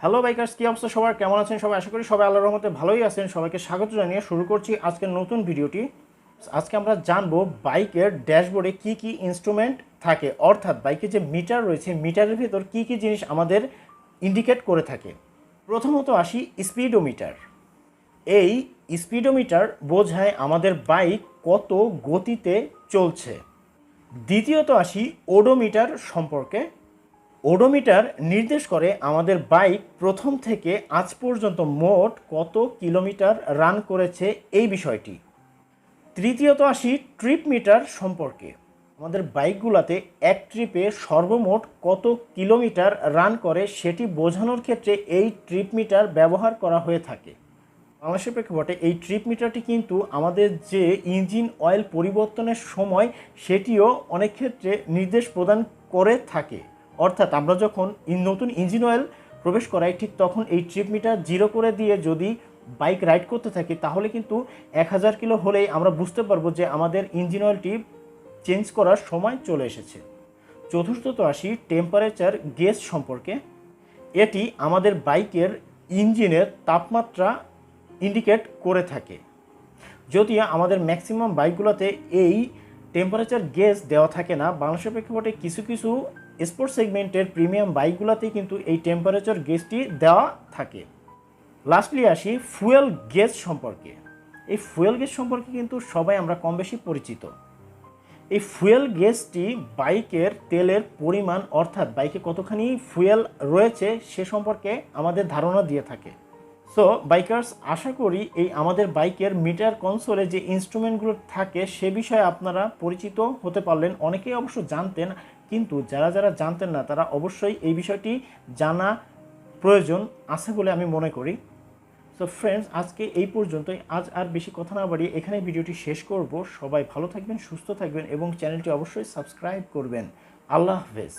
Hello bikers, কি অবস্থা সবার? কেমন আছেন সবাই? আশা করি সবাই আল্লাহর রহমতে ভালোই আছেন। সবাইকে স্বাগত জানিয়ে শুরু করছি আজকের নতুন ভিডিওটি। আজকে আমরা জানবো বাইকের ড্যাশবোর্ডে কি কি ইনস্ট্রুমেন্ট থাকে, অর্থাৎ বাইকের যে মিটার রয়েছে মিটারের ভেতর কি কি জিনিস আমাদের ইন্ডিকেট করে থাকে। প্রথমত আসি স্পিডোমিটার। এই স্পিডোমিটার বোঝায় আমাদের বাইক কত গতিতে চলছে। দ্বিতীয়ত আসি ওডোমিটার সম্পর্কে। ওডোমিটার নির্দেশ করে আমাদের বাইক প্রথম থেকে আজ পর্যন্ত মোট কত কিলোমিটার রান করেছে এই বিষয়টি। তৃতীয়ত আসি ট্রিপ মিটার সম্পর্কে। আমাদের বাইকগুলোতে এক ট্রিপে সর্বমোট কত কিলোমিটার রান করে সেটি বোঝানোর ক্ষেত্রে এই ট্রিপ মিটার ব্যবহার করা হয়ে থাকে। বাংলাদেশের প্রেক্ষাপটে এই ট্রিপ মিটারটি কিন্তু আমাদের যে ইঞ্জিন অয়েল পরিবর্তনের সময় সেটিও অনেক ক্ষেত্রে নির্দেশ প্রদান করে থাকে। অর্থাৎ আমরা যখন নতুন ইঞ্জিন অয়েল প্রবেশ করাই ঠিক তখন এই ট্রিপ মিটার জিরো করে দিয়ে যদি বাইক রাইড করতে থাকি তাহলে কিন্তু 1000 কিলো হলেই আমরা বুঝতে পারবো যে আমাদের ইঞ্জিন অয়েলটি চেঞ্জ করার সময় চলে এসেছে। চতুর্থত আসি টেম্পারেচার গেজ সম্পর্কে। এটি আমাদের বাইকের ইঞ্জিনের তাপমাত্রা ইন্ডিকেট করে থাকে। যদিও আমাদের ম্যাক্সিমাম বাইকগুলোতে এই টেম্পারেচার গেজ দেওয়া থাকে না, বাংলাদেশের প্রেক্ষাপটে কিছু কিছু স্পোর্ট সেগমেন্টের প্রিমিয়াম বাইকগুলোতেই কিন্তু এই টেম্পারেচার গেজটি দেওয়া থাকে। লাস্টলি আসি ফুয়েল গেজ সম্পর্কে। এই ফুয়েল গেজ সম্পর্কে কিন্তু সবাই আমরা কম বেশি পরিচিত। এই ফুয়েল গেজটি বাইকের তেলের পরিমাণ, অর্থাৎ বাইকে কতখানি ফুয়েল রয়েছে সে সম্পর্কে আমাদের ধারণা দিয়ে থাকে। সো বাইকার্স, আশা করি এই আমাদের বাইকের মিটার কনসোলে যে ইনস্ট্রুমেন্টগুলো থাকে সে বিষয়ে আপনারা পরিচিত হতে পারলেন। অনেকেই অবশ্য জানতেন, কিন্তু যারা যারা জানতেন না তারা অবশ্যই এই বিষয়টি জানা প্রয়োজন আছে বলে আমি মনে করি। সো ফ্রেন্ডস, আজকে এই পর্যন্তই। আজ আর বেশি কথা না বাড়িয়ে এখানে ভিডিওটি শেষ করব। সবাই ভালো থাকবেন, সুস্থ থাকবেন এবং চ্যানেলটি অবশ্যই সাবস্ক্রাইব করবেন। আল্লাহ হাফেজ।